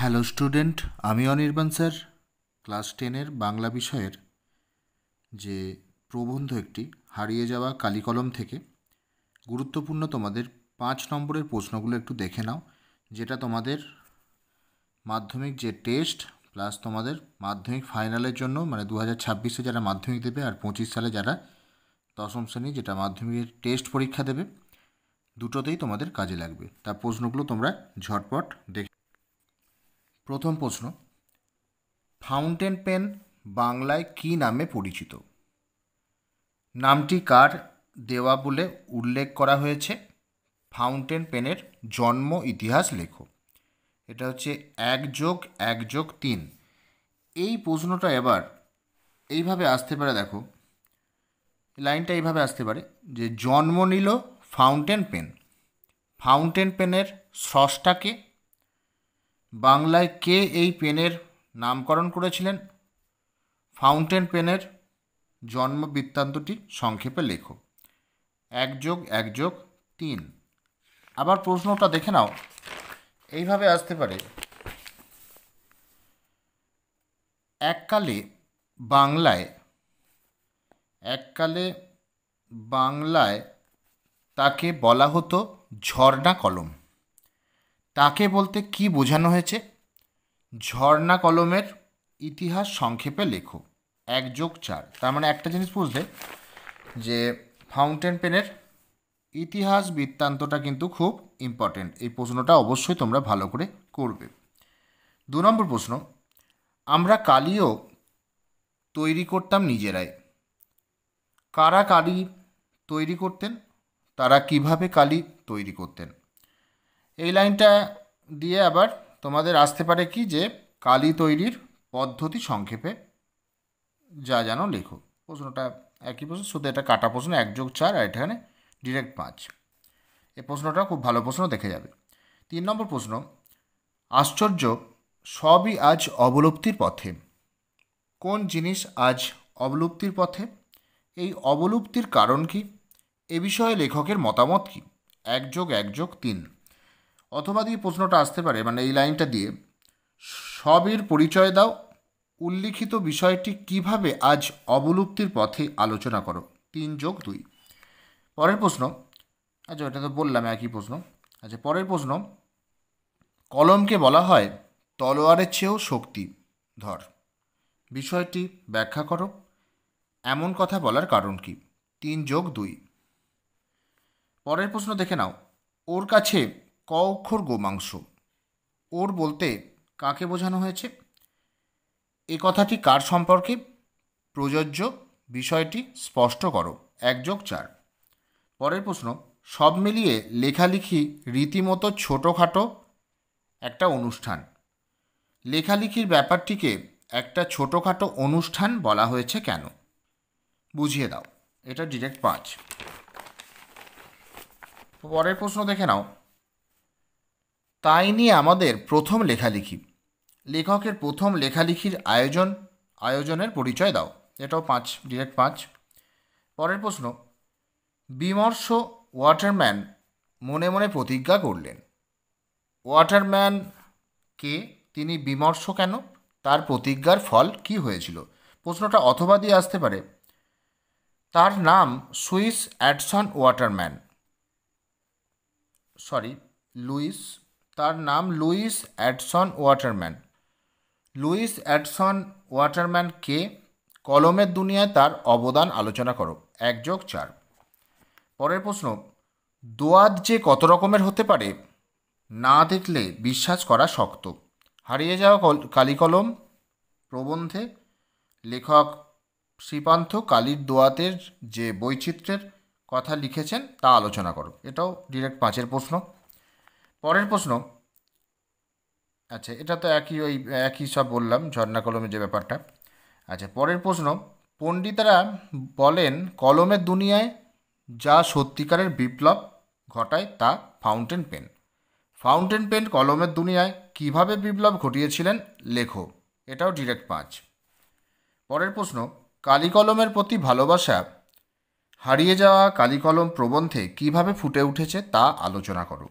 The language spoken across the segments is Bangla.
হ্যালো স্টুডেন্ট, আমি অনির্বাণ স্যার ক্লাস 10-এর বাংলা বিষয়ের যে প্রবন্ধ একটি হারিয়ে যাওয়া কালিকলম থেকে গুরুত্বপূর্ণ তোমাদের 5 নম্বরের প্রশ্নগুলো একটু দেখে নাও, যেটা তোমাদের মাধ্যমিক যে টেস্ট প্লাস তোমাদের মাধ্যমিক ফাইনালের জন্য, মানে 2026-এ যারা মাধ্যমিক দেবে আর 25 সালে যারা দশম শ্রেণী যেটা মাধ্যমিকের টেস্ট পরীক্ষা দেবে, দুটোতেই তোমাদের কাজে লাগবে। তার প্রশ্নগুলো তোমরা ঝটপট দেখে। প্রথম প্রশ্ন, ফাউন্টেন পেন বাংলায় কী নামে পরিচিত? নামটি কার দেওয়া বলে উল্লেখ করা হয়েছে? ফাউন্টেন পেনের জন্ম ইতিহাস লেখো। এটা হচ্ছে 1+1+3। এই প্রশ্নটা এবার এইভাবে আসতে পারে, দেখো লাইনটা এইভাবে আসতে পারে যে জন্ম নিল ফাউন্টেন পেন, ফাউন্টেন পেনের স্রষ্টাকে, বাংলায় কে এই পেনের নামকরণ করেছিলেন? ফাউন্টেন পেনের জন্ম বৃত্তান্তটি সংক্ষেপে লেখো। 1+1+3। আবার প্রশ্নটা দেখে নাও, এইভাবে আসতে পারে, এককালে বাংলায় তাকে বলা হতো ঝর্ণা কলম। তাকে বলতে কি বোঝানো হয়েছে? ঝর্ণা কলমের ইতিহাস সংক্ষেপে লেখো। 1+4। তার মানে একটা জিনিস বুঝলে যে ফাউন্টেন পেনের ইতিহাস বৃত্তান্তটা কিন্তু খুব ইম্পর্টেন্ট। এই প্রশ্নটা অবশ্যই তোমরা ভালো করে করবে। 2 নম্বর প্রশ্ন, আমরা কালিও তৈরি করতাম নিজেরাই। কারা কালি তৈরি করতেন? তারা কিভাবে কালি তৈরি করতেন? এই লাইনটা দিয়ে আবার তোমাদের আসতে পারে কি যে কালি তৈরির পদ্ধতি সংক্ষেপে যা জানো লেখো। প্রশ্নটা একই প্রশ্ন, শুধু এটা কাটা প্রশ্ন, 1+4 আর এখানে ডিরেক্ট 5। এই প্রশ্নটা খুব ভালো প্রশ্ন, দেখে যাবে। 3 নম্বর প্রশ্ন, আশ্চর্য সবই আজ অবলুপ্তির পথে। কোন জিনিস আজ অবলুপ্তির পথে? এই অবলুপ্তির কারণ কি? এ বিষয়ে লেখকের মতামত কি? 1+1+3। অথবা দিয়ে প্রশ্নটা আসতে পারে, মানে এই লাইনটা দিয়ে সবের পরিচয় দাও, উল্লিখিত বিষয়টি কিভাবে আজ অবলুপ্তির পথে আলোচনা করো। 3+2। পরের প্রশ্ন, আচ্ছা এটা তো বললাম একই প্রশ্ন। আচ্ছা পরের প্রশ্ন, কলমকে বলা হয় তলোয়ারের চেয়েও শক্তিধর। বিষয়টি ব্যাখ্যা করো। এমন কথা বলার কারণ কি? 3+2। পরের প্রশ্ন দেখে নাও, ওর কাছে ক অক্ষর গোমাংস। ওর বলতে কাকে বোঝানো হয়েছে? এ কথাটি কার সম্পর্কে প্রযোজ্য? বিষয়টি স্পষ্ট করো। 1+4। পরের প্রশ্ন, সব মিলিয়ে লেখালেখি রীতিমতো ছোটোখাটো একটা অনুষ্ঠান। লেখালেখির ব্যাপারটিকে একটা ছোটোখাটো অনুষ্ঠান বলা হয়েছে কেন? বুঝিয়ে দাও। এটা ডিরেক্ট 5। পরের প্রশ্ন দেখে নাও, তাই নিয়ে আমাদের প্রথম লেখালেখি। লেখকের প্রথম লেখালেখির আয়োজনের পরিচয় দাও। এটাও 5, ডিরেক্ট 5। পরের প্রশ্ন, বিমর্ষ ওয়াটারম্যান মনে মনে প্রতিজ্ঞা করলেন। ওয়াটারম্যান কে? তিনি বিমর্ষ কেন? তার প্রতিজ্ঞার ফল কি হয়েছিল? প্রশ্নটা অথবা দিয়ে আসতে পারে, তার নাম সুইস অ্যাডসন ওয়াটারম্যান, লুইস, তার নাম Lewis Edson Waterman. Lewis Edson Waterman কে? কলমের দুনিয়ায় তার অবদান আলোচনা করো। 1+4। পরের প্রশ্ন, দোয়াত যে কত রকমের হতে পারে না দেখলে বিশ্বাস করা শক্ত। হারিয়ে যাওয়া কালিকলম প্রবন্ধে লেখক শ্রীপান্থ কালির দোয়াতের যে বৈচিত্র্যের কথা লিখেছেন তা আলোচনা করো। এটাও ডিরেক্ট 5-এর প্রশ্ন। পরের প্রশ্ন, আচ্ছা এটা তো একই সব বললাম, ঝর্ণা কলমের যে ব্যাপারটা। আচ্ছা পরের প্রশ্ন, পণ্ডিতেরা বলেন কলমের দুনিয়ায় যা সত্যিকারের বিপ্লব ঘটায় তা ফাউন্টেন পেন। ফাউন্টেন পেন কলমের দুনিয়ায় কিভাবে বিপ্লব ঘটিয়েছিলেন লেখো। এটাও ডিরেক্ট 5। পরের প্রশ্ন, কালিকলমের প্রতি ভালোবাসা হারিয়ে যাওয়া কালিকলম প্রবন্ধে কিভাবে ফুটে উঠেছে তা আলোচনা করো।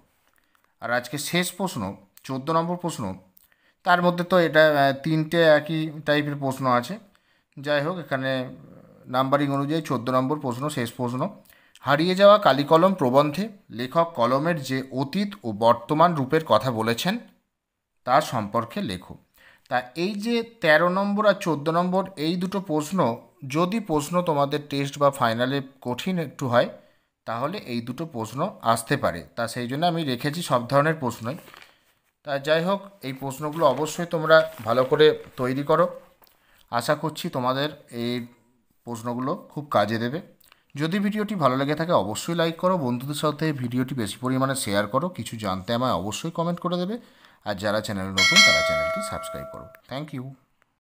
আর আজকে শেষ প্রশ্ন, 14 নম্বর প্রশ্ন, তার মধ্যে তো এটা তিনটে একই টাইপের প্রশ্ন আছে। যাই হোক, এখানে নাম্বারিং অনুযায়ী 14 নম্বর প্রশ্ন, শেষ প্রশ্ন। হারিয়ে যাওয়া কালিকলম প্রবন্ধে লেখক কলমের যে অতীত ও বর্তমান রূপের কথা বলেছেন তার সম্পর্কে লেখো। তা এই যে 13 নম্বর আর 14 নম্বর এই দুটো প্রশ্ন, যদি প্রশ্ন তোমাদের টেস্ট বা ফাইনালে কঠিন একটু হয় তাহলে এই দুটো প্রশ্ন আসতে পারে। তা সেই জন্য আমি রেখেছি সব ধরনের প্রশ্নই। তা যাই হোক, এই প্রশ্নগুলো অবশ্যই তোমরা ভালো করে তৈরি করো। আশা করছি তোমাদের এই প্রশ্নগুলো খুব কাজে দেবে। যদি ভিডিওটি ভালো লেগে থাকে অবশ্যই লাইক করো, বন্ধুদের সাথে ভিডিওটি বেশি পরিমাণে শেয়ার করো, কিছু জানতে আমায় অবশ্যই কমেন্ট করে দেবে। আর যারা চ্যানেলে নতুন তারা চ্যানেলটি সাবস্ক্রাইব করো। Thank you.